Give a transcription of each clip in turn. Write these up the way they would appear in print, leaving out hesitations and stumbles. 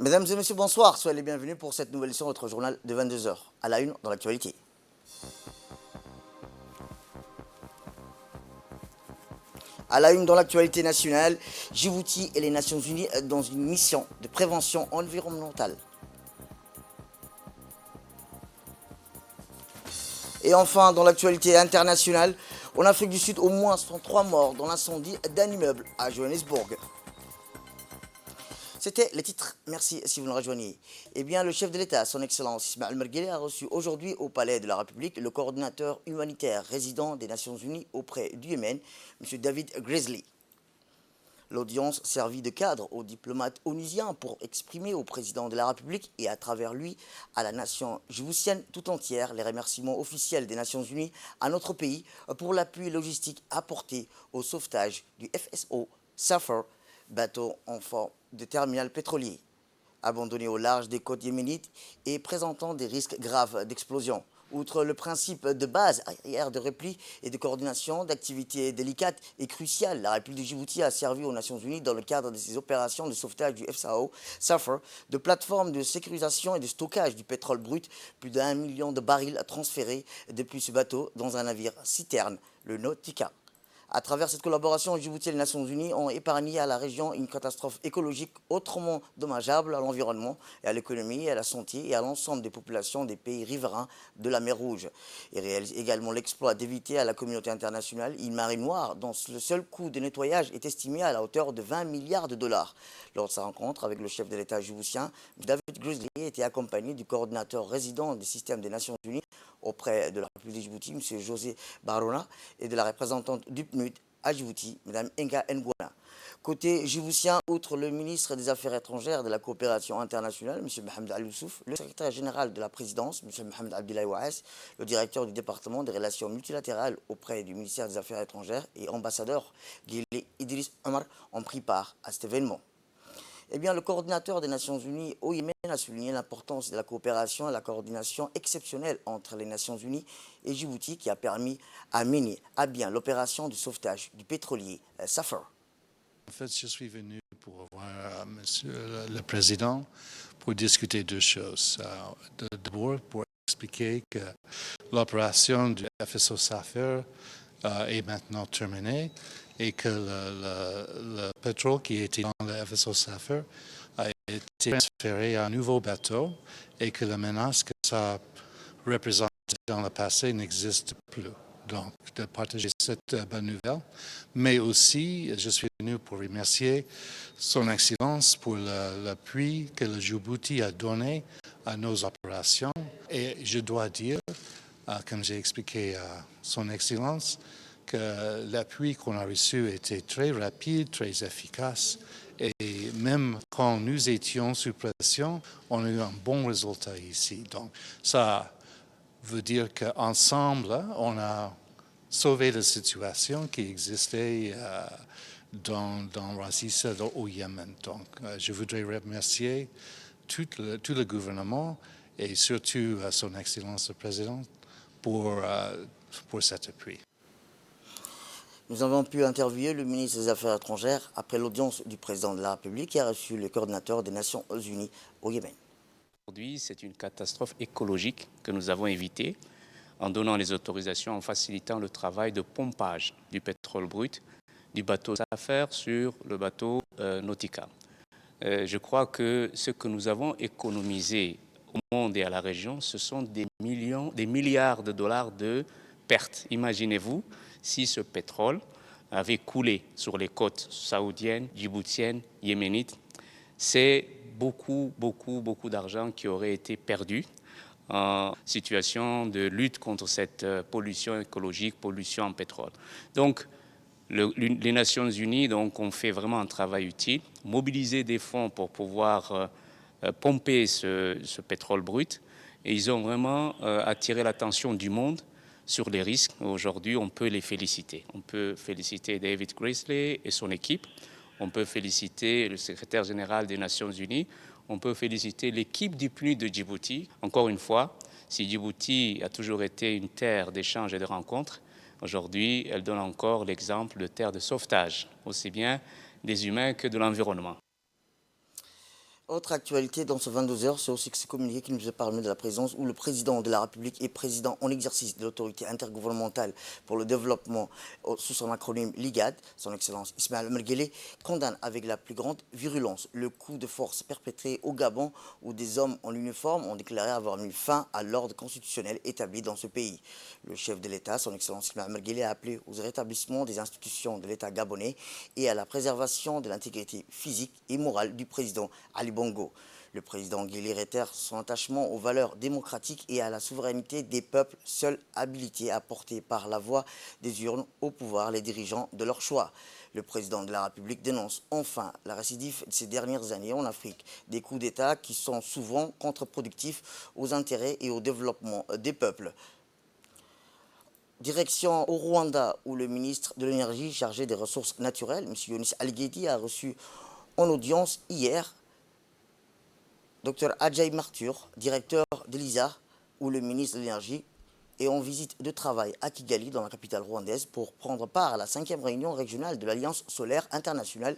Mesdames et messieurs, bonsoir. Soyez les bienvenus pour cette nouvelle édition de notre journal de 22 heures. À la une, dans l'actualité. À la une, dans l'actualité nationale, Djibouti et les Nations Unies dans une mission de prévention environnementale. Et enfin, dans l'actualité internationale, en Afrique du Sud, au moins 103 morts dans l'incendie d'un immeuble à Johannesburg. C'était les titres. Merci si vous nous rejoignez. Eh bien, le chef de l'État, son Excellence Ismaël Merguele, a reçu aujourd'hui au Palais de la République le coordinateur humanitaire résident des Nations Unies auprès du Yémen, M. David Grizzly. L'audience servit de cadre aux diplomates onusiens pour exprimer au président de la République et à travers lui à la nation djiboutienne tout entière les remerciements officiels des Nations Unies à notre pays pour l'appui logistique apporté au sauvetage du FSO Safar, bateau en forme de terminal pétrolier, abandonné au large des côtes yéménites et présentant des risques graves d'explosion. Outre le principe de base arrière de repli et de coordination d'activités délicates et cruciales, la République de Djibouti a servi aux Nations Unies dans le cadre de ses opérations de sauvetage du FSO Safar, de plateforme de sécurisation et de stockage du pétrole brut, plus d'1 million de barils transférés depuis ce bateau dans un navire citerne, le Nautica. À travers cette collaboration, Djibouti et les Nations Unies ont épargné à la région une catastrophe écologique autrement dommageable à l'environnement et à l'économie, à la santé et à l'ensemble des populations des pays riverains de la mer Rouge. Et réalise également l'exploit d'éviter à la communauté internationale une marée noire dont le seul coût de nettoyage est estimé à la hauteur de 20 milliards de dollars. Lors de sa rencontre avec le chef de l'État djiboutien, David Grizzly était accompagné du coordinateur résident du système des Nations Unies auprès de la République de Djibouti, M. José Barona, et de la représentante du PNUD à Djibouti, Mme Enga Ngwana. Côté djiboutien, outre le ministre des Affaires étrangères et de la coopération internationale, M. Mohamed Al Youssouf, le secrétaire général de la présidence, M. Mohamed Abdoulaye Ouass, le directeur du département des relations multilatérales auprès du ministère des Affaires étrangères et ambassadeur Guilé Idriss Omar ont pris part à cet événement. Eh bien, le coordinateur des Nations Unies au Yémen a souligné l'importance de la coopération et la coordination exceptionnelle entre les Nations Unies et Djibouti qui a permis à mener à bien l'opération de sauvetage du pétrolier Safar. En fait, je suis venu pour voir Monsieur le Président pour discuter deux choses. D'abord, pour expliquer que l'opération du FSO Safar est maintenant terminée et que le pétrole qui était dans le FSO Safar a été transféré à un nouveau bateau et que la menace que ça représente dans le passé n'existe plus. Donc, de partager cette bonne nouvelle. Mais aussi, je suis venu pour remercier Son Excellence pour l'appui que le Djibouti a donné à nos opérations. Et je dois dire, comme j'ai expliqué à Son Excellence, que l'appui qu'on a reçu était très rapide, très efficace. Et même quand nous étions sous pression, on a eu un bon résultat ici. Donc, ça veut dire qu'ensemble, on a sauvé la situation qui existait dans Razissa au Yémen. Donc, je voudrais remercier tout le gouvernement et surtout Son Excellence le Président pour cet appui. Nous avons pu interviewer le ministre des Affaires étrangères après l'audience du président de la République qui a reçu le coordinateur des Nations Unies au Yémen. Aujourd'hui, c'est une catastrophe écologique que nous avons évitée en donnant les autorisations, en facilitant le travail de pompage du pétrole brut du bateau Safar sur le bateau Nautica. Je crois que ce que nous avons économisé au monde et à la région, ce sont des milliards de dollars de pertes. Imaginez-vous si ce pétrole avait coulé sur les côtes saoudiennes, djiboutiennes, yéménites. C'est beaucoup d'argent qui aurait été perdu en situation de lutte contre cette pollution écologique, pollution en pétrole. Donc, les Nations Unies ont fait vraiment un travail utile, mobiliser des fonds pour pouvoir pomper ce pétrole brut, et ils ont vraiment attiré l'attention du monde sur les risques. Aujourd'hui, on peut les féliciter. On peut féliciter David Grizzly et son équipe. On peut féliciter le secrétaire général des Nations Unies. On peut féliciter l'équipe du PNUD de Djibouti. Encore une fois, si Djibouti a toujours été une terre d'échange et de rencontres, aujourd'hui, elle donne encore l'exemple de terre de sauvetage, aussi bien des humains que de l'environnement. Autre actualité dans ce 22 heures, c'est aussi que ce communiqué qui nous est parlé de la présence où le président de la République et président en exercice de l'autorité intergouvernementale pour le développement sous son acronyme l'IGAD, son excellence Ismaël Merguele, condamne avec la plus grande virulence le coup de force perpétré au Gabon où des hommes en uniforme ont déclaré avoir mis fin à l'ordre constitutionnel établi dans ce pays. Le chef de l'État, son excellence Ismaël Merguele, a appelé au rétablissement des institutions de l'État gabonais et à la préservation de l'intégrité physique et morale du président Ali Bongo. Le président Guélé réitère son attachement aux valeurs démocratiques et à la souveraineté des peuples, seuls habilités à porter par la voie des urnes au pouvoir les dirigeants de leur choix. Le président de la République dénonce enfin la récidive de ces dernières années en Afrique, des coups d'État qui sont souvent contre-productifs aux intérêts et au développement des peuples. Direction au Rwanda, où le ministre de l'Énergie chargé des ressources naturelles, M. Yonis Aliguedi, a reçu en audience hier Dr Adjaï Martur, directeur de l'ISA, où le ministre de l'Énergie est en visite de travail à Kigali, dans la capitale rwandaise, pour prendre part à la 5e réunion régionale de l'Alliance solaire internationale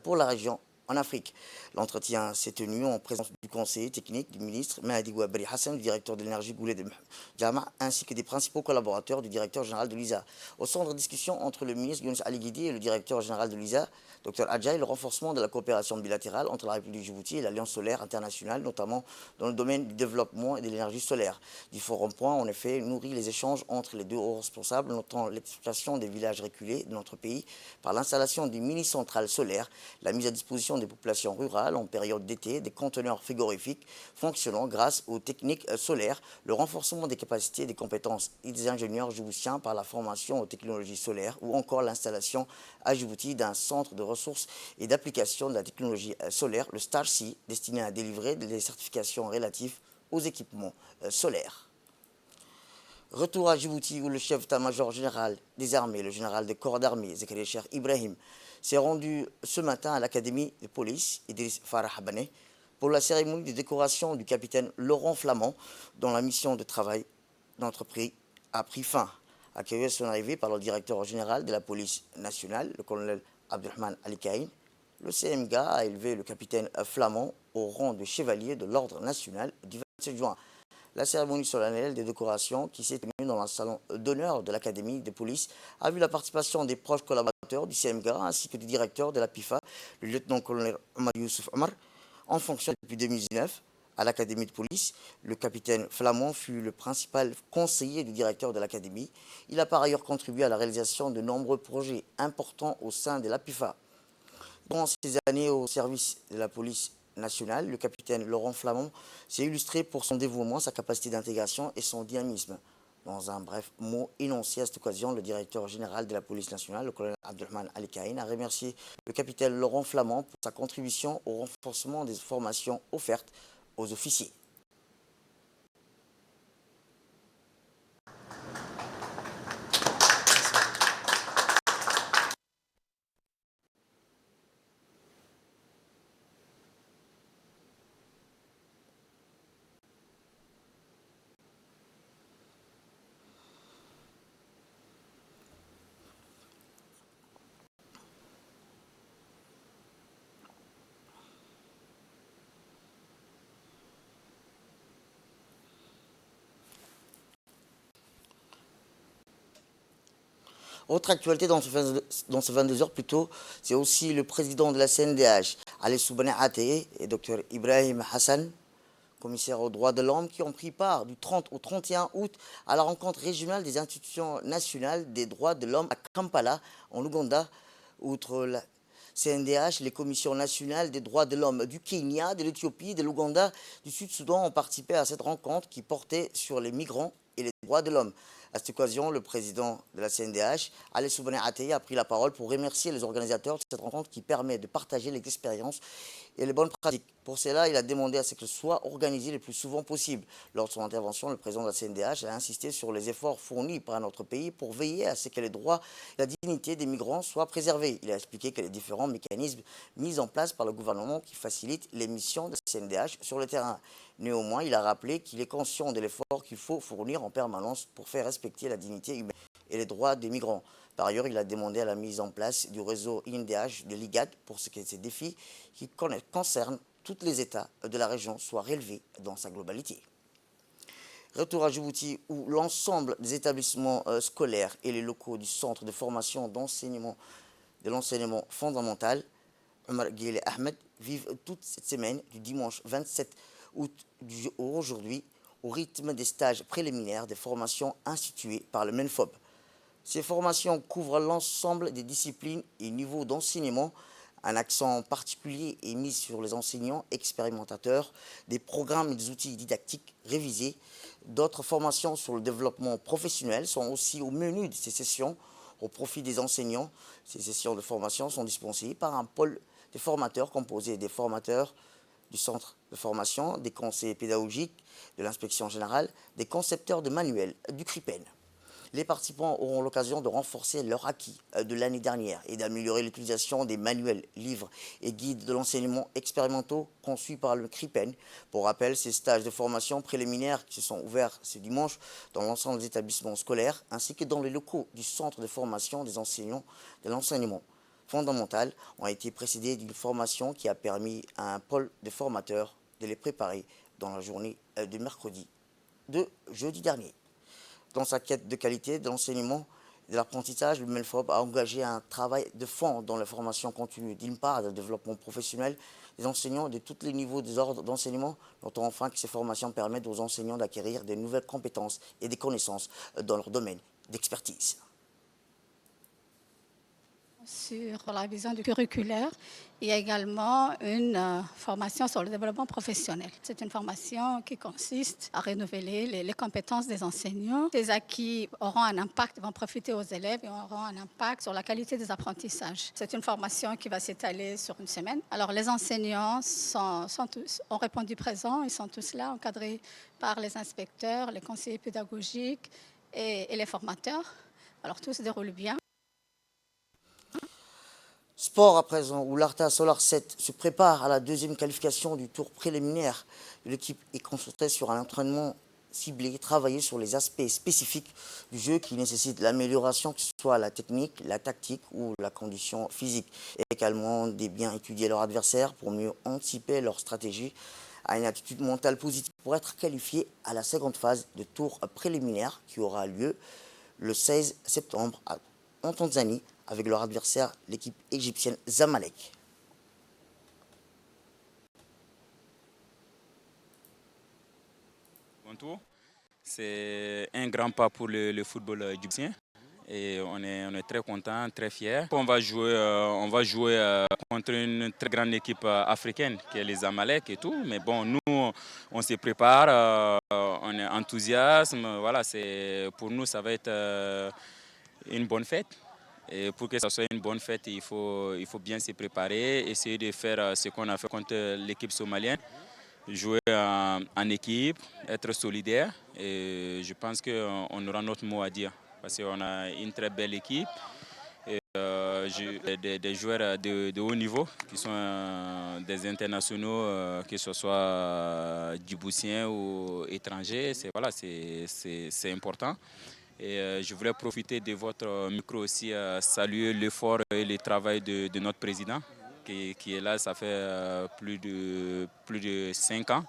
pour la région en Afrique. L'entretien s'est tenu en présence du conseiller technique du ministre Mahdi Ouabri Hassan, du directeur de l'énergie Goulet Djama, ainsi que des principaux collaborateurs du directeur général de l'ISA. Au centre de discussion entre le ministre Younous Ali Guidi et le directeur général de l'ISA, Dr Adjaï, le renforcement de la coopération bilatérale entre la République du Djibouti et l'Alliance solaire internationale, notamment dans le domaine du développement et de l'énergie solaire. Différents points, en effet, nourrit les échanges entre les deux hauts responsables, notamment l'exploitation des villages reculés de notre pays par l'installation des mini-centrales solaires, la mise à disposition des populations rurales en période d'été, des conteneurs frigorifiques fonctionnant grâce aux techniques solaires, le renforcement des capacités et des compétences des ingénieurs djiboutiens par la formation aux technologies solaires ou encore l'installation à Djibouti d'un centre de ressources et d'application de la technologie solaire, le StarSea, destiné à délivrer des certifications relatives aux équipements solaires. Retour à Djibouti où le chef d'état-major général des armées, le général des corps d'armée, Zakaria Cheikh Ibrahim, s'est rendu ce matin à l'académie de police Idriss Farah Habane pour la cérémonie de décoration du capitaine Laurent Flamand dont la mission de travail d'entreprise a pris fin. Accueilli à son arrivée par le directeur général de la police nationale, le colonel Abdelrahman Ali Kaïn, le CMGA a élevé le capitaine Flamand au rang de chevalier de l'ordre national du 27 juin. La cérémonie solennelle des décorations qui s'est tenue dans le salon d'honneur de l'Académie de police a vu la participation des proches collaborateurs du CMGA ainsi que du directeur de la PIFA, le lieutenant-colonel Omar Youssouf Omar, en fonction depuis 2019 à l'Académie de police. Le capitaine Flamand fut le principal conseiller du directeur de l'Académie. Il a par ailleurs contribué à la réalisation de nombreux projets importants au sein de la PIFA. Durant ces années au service de la police nationale, le capitaine Laurent Flamand s'est illustré pour son dévouement, sa capacité d'intégration et son dynamisme. Dans un bref mot énoncé à cette occasion, le directeur général de la police nationale, le colonel Abdelrahman Ali Kaïn, a remercié le capitaine Laurent Flamand pour sa contribution au renforcement des formations offertes aux officiers. Autre actualité dans ce 22 heures plutôt, c'est aussi le président de la CNDH, Ali Soubane Até et Dr Ibrahim Hassan, commissaire aux droits de l'homme, qui ont pris part du 30 au 31 août à la rencontre régionale des institutions nationales des droits de l'homme à Kampala, en Ouganda. Outre la CNDH, les commissions nationales des droits de l'homme du Kenya, de l'Éthiopie, de l'Ouganda, du Sud-Soudan ont participé à cette rencontre qui portait sur les migrants et les droits de l'homme. À cette occasion, le président de la CNDH, Ali Soubane Até, a pris la parole pour remercier les organisateurs de cette rencontre qui permet de partager les expériences et les bonnes pratiques. Pour cela, il a demandé à ce que ce soit organisé le plus souvent possible. Lors de son intervention, le président de la CNDH a insisté sur les efforts fournis par notre pays pour veiller à ce que les droits et la dignité des migrants soient préservés. Il a expliqué que les différents mécanismes mis en place par le gouvernement qui facilitent les missions de la CNDH sur le terrain. Néanmoins, il a rappelé qu'il est conscient de l'effort qu'il faut fournir en permanence pour faire respecter la dignité humaine et les droits des migrants. Par ailleurs, il a demandé à la mise en place du réseau INDH de l'IGAD pour ce qui est ces défis qui concernent tous les États de la région soit relevé dans sa globalité. Retour à Djibouti où l'ensemble des établissements scolaires et les locaux du centre de formation de l'enseignement fondamental Omar Gueye Ahmed vivent toute cette semaine du dimanche 27 août aujourd'hui au rythme des stages préliminaires des formations instituées par le MENFOB. Ces formations couvrent l'ensemble des disciplines et niveaux d'enseignement. Un accent particulier est mis sur les enseignants expérimentateurs, des programmes et des outils didactiques révisés. D'autres formations sur le développement professionnel sont aussi au menu de ces sessions au profit des enseignants. Ces sessions de formation sont dispensées par un pôle des formateurs composé des formateurs du centre de formation, des conseillers pédagogiques, de l'inspection générale, des concepteurs de manuels, du CRIPEN. Les participants auront l'occasion de renforcer leur acquis de l'année dernière et d'améliorer l'utilisation des manuels, livres et guides de l'enseignement expérimentaux conçus par le CRIPEN. Pour rappel, ces stages de formation préliminaires qui se sont ouverts ce dimanche dans l'ensemble des établissements scolaires ainsi que dans les locaux du centre de formation des enseignants de l'enseignement fondamental ont été précédés d'une formation qui a permis à un pôle de formateurs de les préparer dans la journée de jeudi dernier. Dans sa quête de qualité de l'enseignement et de l'apprentissage, le MENFOB a engagé un travail de fond dans la formation continue, d'une part, le développement professionnel des enseignants de tous les niveaux des ordres d'enseignement, notons enfin que ces formations permettent aux enseignants d'acquérir de nouvelles compétences et des connaissances dans leur domaine d'expertise. Sur la vision du curriculaire, il y a également une formation sur le développement professionnel. C'est une formation qui consiste à renouveler les compétences des enseignants. Ces acquis auront un impact, vont profiter aux élèves et auront un impact sur la qualité des apprentissages. C'est une formation qui va s'étaler sur une semaine. Alors les enseignants ont répondu présents, ils sont tous là, encadrés par les inspecteurs, les conseillers pédagogiques et les formateurs. Alors tout se déroule bien. Sport à présent, où l'Arta Solar 7 se prépare à la deuxième qualification du tour préliminaire. L'équipe est concentrée sur un entraînement ciblé, travailler sur les aspects spécifiques du jeu qui nécessitent l'amélioration, que ce soit la technique, la tactique ou la condition physique. Et également de bien étudier leur adversaire pour mieux anticiper leur stratégie à une attitude mentale positive pour être qualifié à la seconde phase de tour préliminaire qui aura lieu le 16 septembre en Tanzanie, avec leur adversaire, l'équipe égyptienne Zamalek. Bon tour. C'est un grand pas pour le football égyptien et on est très content, très fiers. On va jouer contre une très grande équipe africaine qui est les Zamalek et tout. Mais bon, nous, on se prépare, on est enthousiaste. Voilà, pour nous, ça va être une bonne fête. Et pour que ça soit une bonne fête, il faut bien se préparer, essayer de faire ce qu'on a fait contre l'équipe somalienne, jouer en équipe, être solidaire. Et je pense qu'on aura notre mot à dire parce qu'on a une très belle équipe. Et, des joueurs de haut niveau qui sont des internationaux, que ce soit djiboutiens ou étrangers. C'est important. Et je voulais profiter de votre micro aussi, saluer l'effort et le travail de notre président qui est là, ça fait plus de 5 ans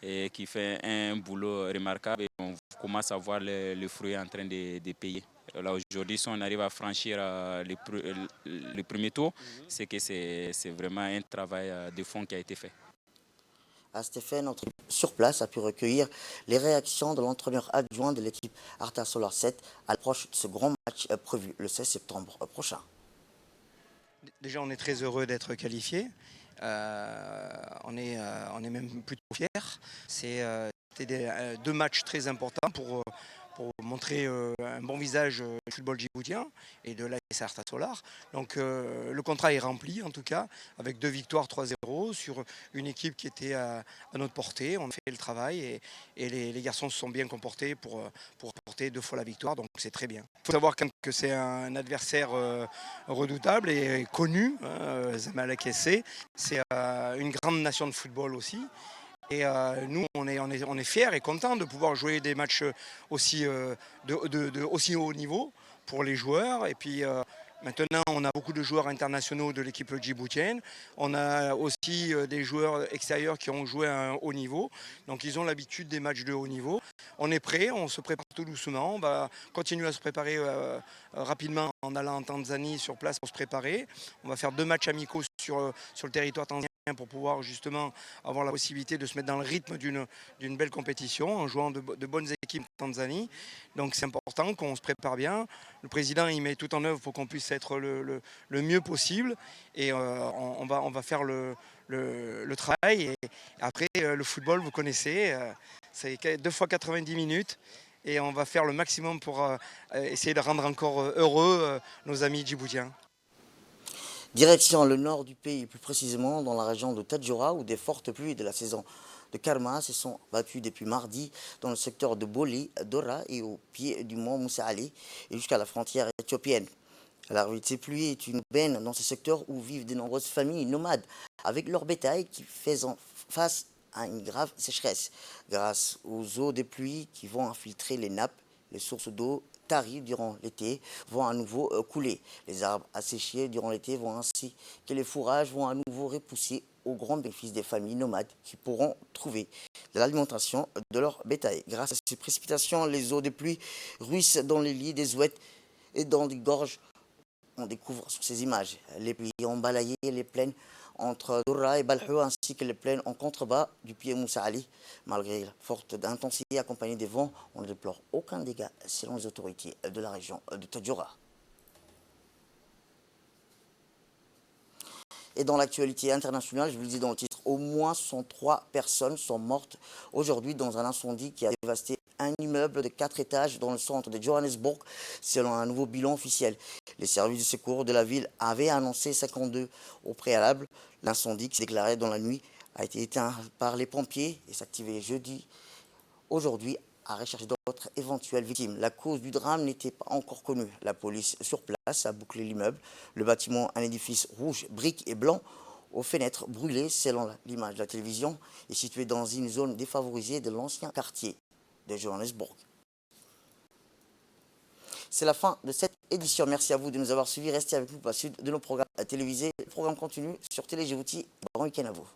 et qui fait un boulot remarquable et on commence à voir le fruit en train de payer. Là aujourd'hui, si on arrive à franchir le premier tour, c'est que c'est vraiment un travail de fond qui a été fait. À Stéphane, notre équipe sur place a pu recueillir les réactions de l'entraîneur adjoint de l'équipe Arta Solar 7 à l'approche de ce grand match prévu le 16 septembre prochain. Déjà, on est très heureux d'être qualifiés. On est même plutôt fiers. C'était 2 matchs très importants pour montrer un bon visage du football djiboutien et de l'AS Arta Solar. Donc le contrat est rempli en tout cas, avec 2 victoires 3-0 sur une équipe qui était à notre portée. On a fait le travail et les garçons se sont bien comportés pour porter 2 fois la victoire, donc c'est très bien. Il faut savoir que c'est un adversaire redoutable et connu, Zamalek SC. C'est une grande nation de football aussi. Et nous, on est fiers et contents de pouvoir jouer des matchs aussi, aussi haut niveau pour les joueurs. Et puis Maintenant, on a beaucoup de joueurs internationaux de l'équipe djiboutienne. On a aussi des joueurs extérieurs qui ont joué à un haut niveau. Donc ils ont l'habitude des matchs de haut niveau. On est prêt, on se prépare tout doucement. On va continuer à se préparer rapidement en allant en Tanzanie sur place pour se préparer. On va faire 2 matchs amicaux sur le territoire tanzanien pour pouvoir justement avoir la possibilité de se mettre dans le rythme d'une belle compétition en jouant de bonnes équipes en Tanzanie. Donc c'est important qu'on se prépare bien. Le président il met tout en œuvre pour qu'on puisse être le mieux possible et on va faire le travail. Et après le football, vous connaissez, c'est 2 fois 90 minutes. Et on va faire le maximum pour essayer de rendre encore heureux nos amis djiboutiens. Direction le nord du pays, plus précisément dans la région de Tadjoura, où des fortes pluies de la saison de Karma se sont battues depuis mardi dans le secteur de Boli, Dora et au pied du mont Moussa Ali et jusqu'à la frontière éthiopienne. L'arrivée de ces pluies est une aubaine dans ce secteur où vivent de nombreuses familles nomades avec leur bétail qui faisant face à une grave sécheresse. Grâce aux eaux des pluies qui vont infiltrer les nappes, les sources d'eau taries durant l'été vont à nouveau couler. Les arbres asséchés durant l'été vont ainsi que les fourrages vont à nouveau repousser au grand bénéfice des familles nomades qui pourront trouver de l'alimentation de leur bétail. Grâce à ces précipitations, les eaux des pluies ruissent dans les lits des ouettes et dans les gorges. On découvre sur ces images les pluies ont balayé les plaines entre Doura et Balhou ainsi que les plaines en contrebas du pied Moussa Ali. Malgré la forte intensité accompagnée des vents, on ne déplore aucun dégât selon les autorités de la région de Tadjoura. Et dans l'actualité internationale, je vous le dis dans le titre, au moins 103 personnes sont mortes aujourd'hui dans un incendie qui a dévasté un immeuble de 4 étages dans le centre de Johannesburg, selon un nouveau bilan officiel. Les services de secours de la ville avaient annoncé 52 au préalable. L'incendie qui s'est déclaré dans la nuit a été éteint par les pompiers et s'activait jeudi. Aujourd'hui, à rechercher d'autres éventuelles victimes. La cause du drame n'était pas encore connue. La police sur place a bouclé l'immeuble. Le bâtiment, un édifice rouge, brique et blanc, aux fenêtres brûlées selon l'image de la télévision, est situé dans une zone défavorisée de l'ancien quartier de Johannesburg. C'est la fin de cette édition. Merci à vous de nous avoir suivis. Restez avec nous pour la suite de nos programmes télévisés. Le programme continue sur Télé Djibouti. Bon week-end à vous.